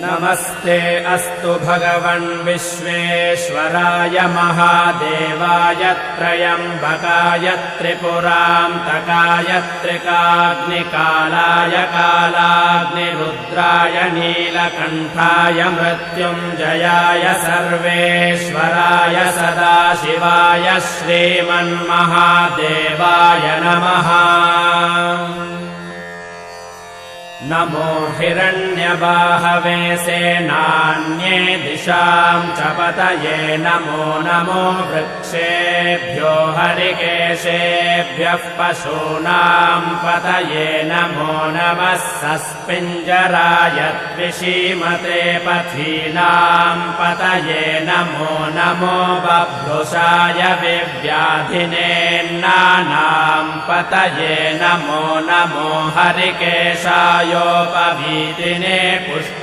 नमस्ते अस्तु भगवन् विश्वेश्वराय महादेवाय त्र्यम्बकाय त्रिपुरान्तकाय त्रिकाग्निकालाय कालाग्निरुद्राय नीलकण्ठाय मृत्युञ्जयाय सर्वेश्वराय सदाशिवाय श्रीमन्महादेवाय नमः। नमो हिरण्यबाहवे सेनान्ये दिशां च पतये नमो नमो वृक्षेभ्यो हरिकेशेभ्यः पशूनां पतये नमो नमः सस्पिञ्जराय द्विषीमते पथीनां पतये नमो नमो बभ्रुषाय विव्याधिनेन्नानां पतये नमो नमो हरिकेशाय योपवीतिने पुष्टाय